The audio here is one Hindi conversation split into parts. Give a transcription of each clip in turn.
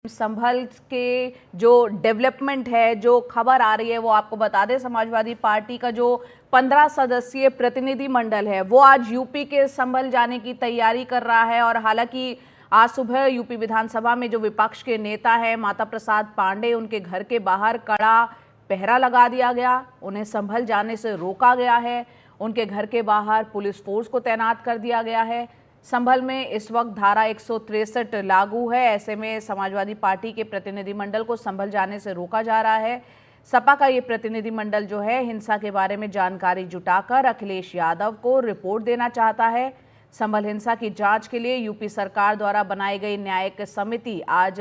संभल के जो डेवलपमेंट है, जो खबर आ रही है, वो आपको बता दें। समाजवादी पार्टी का जो 15 सदस्यीय प्रतिनिधि मंडल है वो आज यूपी के संभल जाने की तैयारी कर रहा है। और हालांकि आज सुबह यूपी विधानसभा में जो विपक्ष के नेता है माता प्रसाद पांडे, उनके घर के बाहर कड़ा पहरा लगा दिया गया, उन्हें संभल जाने से रोका गया है। उनके घर के बाहर पुलिस फोर्स को तैनात कर दिया गया है। संभल में इस वक्त धारा 163 लागू है। ऐसे में समाजवादी पार्टी के प्रतिनिधिमंडल को संभल जाने से रोका जा रहा है। सपा का ये प्रतिनिधिमंडल जो है हिंसा के बारे में जानकारी जुटाकर अखिलेश यादव को रिपोर्ट देना चाहता है। संभल हिंसा की जांच के लिए यूपी सरकार द्वारा बनाई गई न्यायिक समिति आज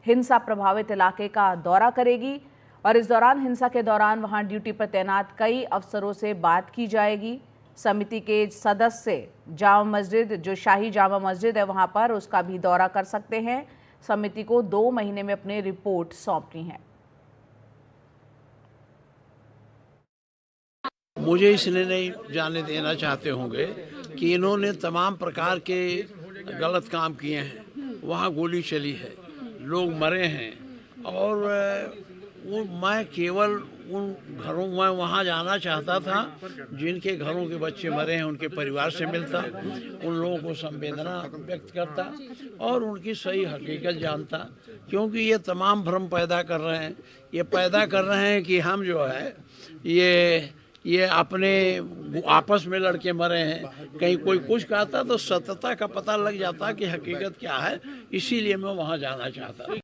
हिंसा प्रभावित इलाके का दौरा करेगी और इस दौरान हिंसा के दौरान वहां ड्यूटी पर तैनात कई अफसरों से बात की जाएगी। समिति के सदस्य जामा मस्जिद, जो शाही जामा मस्जिद है वहां पर, उसका भी दौरा कर सकते हैं। समिति को 2 महीने में अपनी रिपोर्ट सौंपनी है। मुझे इसलिए नहीं जाने देना चाहते होंगे कि इन्होंने तमाम प्रकार के गलत काम किए हैं। वहाँ गोली चली है, लोग मरे हैं और वो मैं केवल उन घरों में वहाँ जाना चाहता था जिनके घरों के बच्चे मरे हैं, उनके परिवार से मिलता, उन लोगों को संवेदना व्यक्त करता और उनकी सही हकीकत जानता। क्योंकि ये तमाम भ्रम पैदा कर रहे हैं, ये पैदा कर रहे हैं कि हम जो है ये अपने आपस में लड़के मरे हैं। कहीं कोई कुछ कहता तो सत्यता का पता लग जाता कि हकीकत क्या है। इसीलिए मैं वहाँ जाना चाहता।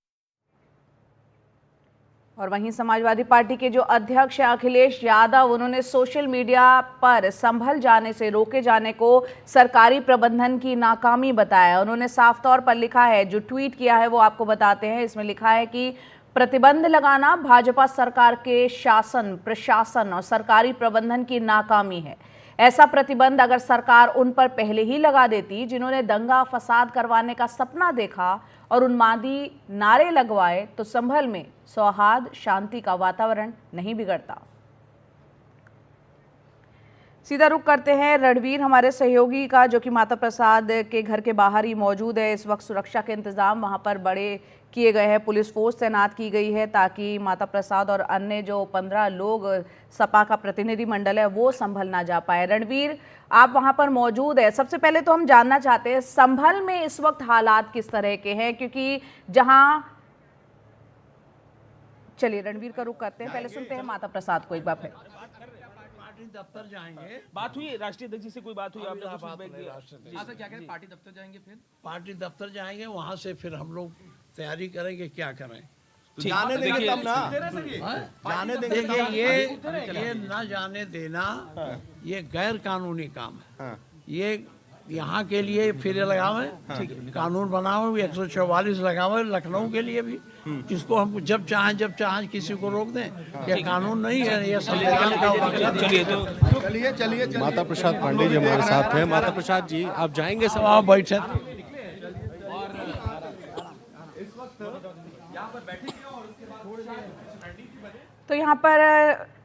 और वहीं समाजवादी पार्टी के जो अध्यक्ष अखिलेश यादव, उन्होंने सोशल मीडिया पर संभल जाने से रोके जाने को सरकारी प्रबंधन की नाकामी बताया। उन्होंने साफ तौर पर लिखा है, जो ट्वीट किया है वो आपको बताते हैं। इसमें लिखा है कि प्रतिबंध लगाना भाजपा सरकार के शासन, प्रशासन और सरकारी प्रबंधन की नाकामी है। ऐसा प्रतिबंध अगर सरकार उन पर पहले ही लगा देती जिन्होंने दंगा फसाद करवाने का सपना देखा और उन्मादी नारे लगवाए, तो संभल में सौहार्द शांति का वातावरण नहीं बिगड़ता। सीधा रुख करते हैं रणवीर, हमारे सहयोगी का, जो कि माता प्रसाद के घर के बाहर ही मौजूद है। इस वक्त सुरक्षा के इंतजाम वहां पर बड़े किए गए हैं, पुलिस फोर्स तैनात की गई है ताकि माता प्रसाद और अन्य जो 15 लोग सपा का प्रतिनिधि मंडल है वो संभल ना जा पाए। रणवीर, आप वहां पर मौजूद है। सबसे पहले तो हम जानना चाहते हैं संभल में इस वक्त हालात किस तरह के हैं, क्योंकि जहां, चलिए रणवीर का रुख करते हैं, पहले सुनते हैं माता प्रसाद को एक बार फिर। पार्टी दफ्तर जाएंगे, बात हुई राष्ट्रीय अध्यक्ष जी से, कोई बात हुई? आपने कुछ फीडबैक दिया? क्या करें, पार्टी दफ्तर जाएंगे, फिर पार्टी दफ्तर जाएंगे, वहाँ से फिर हम लोग तैयारी करेंगे क्या करें। जाने देंगे तब ना, जाने देंगे। देखिए ये न जाने देना ये गैर कानूनी काम है। ये यहाँ के लिए फिर लगावे, कानून बनावे, 144 लगावे लखनऊ के लिए भी, जिसको हम जब चाहें किसी को रोक दें। ये कानून नहीं है, ये संविधान का। चलिए माता प्रसाद पांडे जी हमारे साथ हैं। माता प्रसाद जी, आप जाएंगे सब? आप बैठे तो यहाँ पर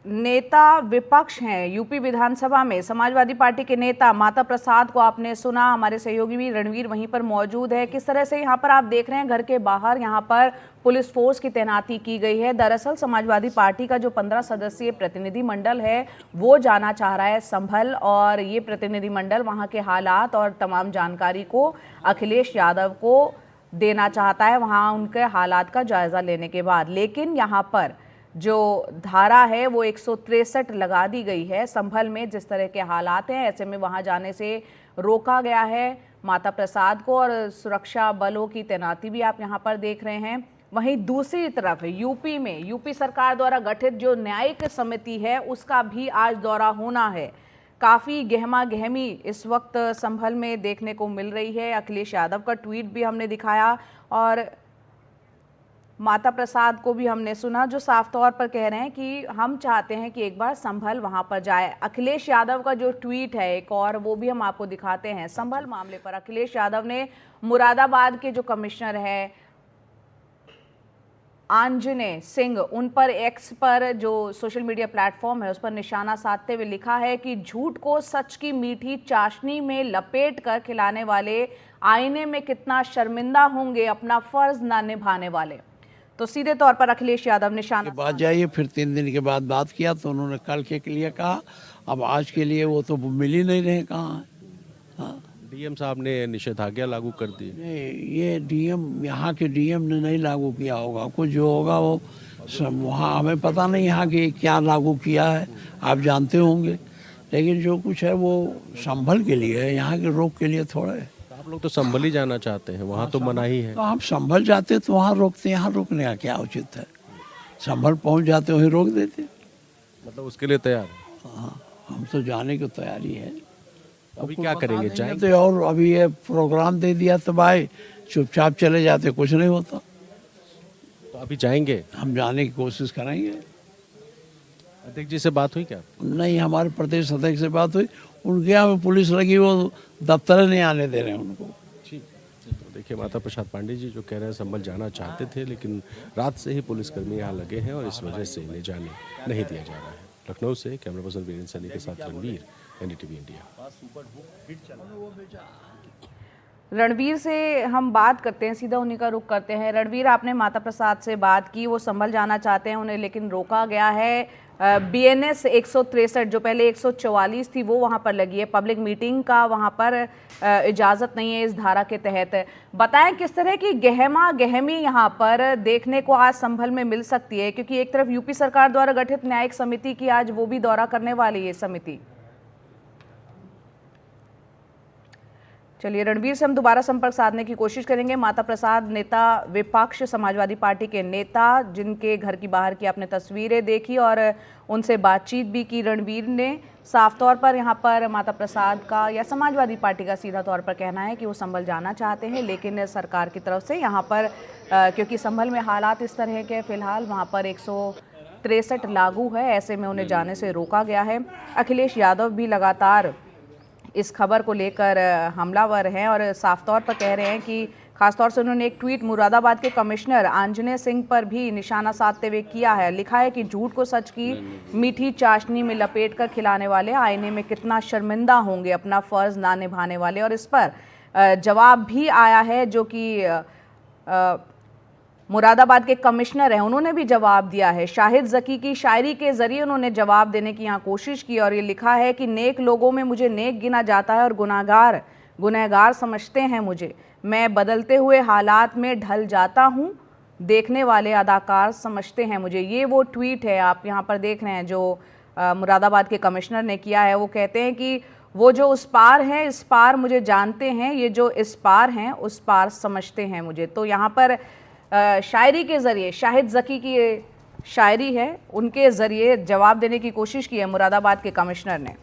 नेता विपक्ष हैं यूपी विधानसभा में, समाजवादी पार्टी के नेता माता प्रसाद को आपने सुना। हमारे सहयोगी भी रणवीर वहीं पर मौजूद है। किस तरह से यहाँ पर आप देख रहे हैं घर के बाहर यहाँ पर पुलिस फोर्स की तैनाती की गई है। दरअसल समाजवादी पार्टी का जो 15 सदस्यीय प्रतिनिधि मंडल है वो जाना चाह रहा है संभल, और ये प्रतिनिधि मंडल वहाँ के हालात और तमाम जानकारी को अखिलेश यादव को देना चाहता है, वहाँ उनके हालात का जायजा लेने के बाद। लेकिन यहाँ पर जो धारा है वो 163 लगा दी गई है। संभल में जिस तरह के हालात हैं, ऐसे में वहां जाने से रोका गया है माता प्रसाद को, और सुरक्षा बलों की तैनाती भी आप यहां पर देख रहे हैं। वहीं दूसरी तरफ यूपी में यूपी सरकार द्वारा गठित जो न्यायिक समिति है उसका भी आज दौरा होना है। काफ़ी गहमा गहमी इस वक्त संभल में देखने को मिल रही है। अखिलेश यादव का ट्वीट भी हमने दिखाया और माता प्रसाद को भी हमने सुना, जो साफ तौर पर कह रहे हैं कि हम चाहते हैं कि एक बार संभल वहां पर जाए। अखिलेश यादव का जो ट्वीट है एक और, वो भी हम आपको दिखाते हैं। संभल मामले पर अखिलेश यादव ने मुरादाबाद के जो कमिश्नर है आंजनेय सिंह, उन पर एक्स पर जो सोशल मीडिया प्लेटफॉर्म है उस पर निशाना साधते हुए लिखा है कि झूठ को सच की मीठी चाशनी में लपेट कर खिलाने वाले आईने में कितना शर्मिंदा होंगे अपना फर्ज ना निभाने वाले। तो सीधे तौर पर अखिलेश यादव निशाना बात जाइए, फिर 3 दिन के बाद बात किया तो उन्होंने कल के लिए कहा, अब आज के लिए वो तो मिल ही नहीं रहे कहाँ है। हाँ, डीएम साहब ने निषेधाज्ञा लागू कर दी। ये डीएम, यहाँ के डीएम ने नहीं लागू किया होगा, कुछ जो होगा वो सब वहाँ, हमें पता नहीं यहाँ के क्या लागू किया है, आप जानते होंगे, लेकिन जो कुछ है वो संभल के लिए है, यहाँ के रोक के लिए थोड़ा है। आप लोग तो संभल ही जाना चाहते हैं, वहाँ तो मनाही है। तो हम संभल जाते तो वहाँ रोकते, यहाँ रोकने का क्या उचित है? संभल पहुँच जाते वहीं रोक देते। मतलब उसके लिए तैयार है। हाँ, हम तो जाने की तैयारी है। अभी क्या करेंगे, जाएंगे? तो और अभी ये प्रोग्राम दे दिया तो भाई चुपचाप चले जाते, कुछ नहीं होता। तो अभी जाएंगे? हम जाने की कोशिश करेंगे। अध्यक्ष जी से बात हुई क्या? नहीं, हमारे प्रदेश अध्यक्ष से बात हुई, उनके यहाँ पे पुलिस लगी, वो दफ्तर नहीं आने दे रहे हैं उनको। ठीक। तो देखिए, माता प्रसाद पांडे जी जो कह रहे हैं संभल जाना चाहते थे, लेकिन रात से ही पुलिसकर्मी यहाँ लगे हैं और इस वजह से इन्हें जाने नहीं दिया जा रहा है। लखनऊ से कैमरा पर्सन वीरेंद्र सैनी के साथ रणवीर, एनडीटीवी इंडिया। रणवीर से हम बात करते हैं, सीधा उन्हीं का रुख करते हैं। रणवीर, आपने माता प्रसाद से बात की, वो संभल जाना चाहते हैं, उन्हें लेकिन रोका गया है। BNS 163 जो पहले 144 थी वो वहाँ पर लगी है, पब्लिक मीटिंग का वहाँ पर इजाज़त नहीं है इस धारा के तहत। बताएं किस तरह की गहमा गहमी यहाँ पर देखने को आज संभल में मिल सकती है, क्योंकि एक तरफ यूपी सरकार द्वारा गठित न्यायिक समिति की आज वो भी दौरा करने वाली है समिति। चलिए, रणवीर से हम दोबारा संपर्क साधने की कोशिश करेंगे। माता प्रसाद नेता विपक्ष समाजवादी पार्टी के नेता, जिनके घर की बाहर की आपने तस्वीरें देखी और उनसे बातचीत भी की रणवीर ने। साफ तौर पर यहाँ पर माता प्रसाद का या समाजवादी पार्टी का सीधा तौर पर कहना है कि वो संभल जाना चाहते हैं, लेकिन सरकार की तरफ से यहाँ पर क्योंकि संभल में हालात इस तरह के फिलहाल वहाँ पर 163 लागू है, ऐसे में उन्हें जाने से रोका गया है। अखिलेश यादव भी लगातार इस खबर को लेकर हमलावर हैं और साफ तौर पर कह रहे हैं कि खासतौर से उन्होंने एक ट्वीट मुरादाबाद के कमिश्नर आंजनेय सिंह पर भी निशाना साधते हुए किया है। लिखा है कि झूठ को सच की मीठी चाशनी में लपेटकर खिलाने वाले आईने में कितना शर्मिंदा होंगे अपना फर्ज ना निभाने वाले। और इस पर जवाब भी आया है, जो कि मुरादाबाद के कमिश्नर हैं, उन्होंने भी जवाब दिया है। शाहिद ज़की की शायरी के ज़रिए उन्होंने जवाब देने की यहाँ कोशिश की और ये लिखा है कि नेक लोगों में मुझे नेक गिना जाता है और गुनहगार समझते हैं मुझे। मैं बदलते हुए हालात में ढल जाता हूँ, देखने वाले अदाकार समझते हैं मुझे। ये वो ट्वीट है आप यहाँ पर देख रहे हैं जो मुरादाबाद के कमिश्नर ने किया है। वो कहते हैं कि वो जो उस पार हैं इस पार मुझे जानते हैं, ये जो इस पार हैं उस पार समझते हैं मुझे। तो यहाँ पर शायरी के ज़रिए, शाहिद ज़की की शायरी है, उनके ज़रिए जवाब देने की कोशिश की है मुरादाबाद के कमिश्नर ने।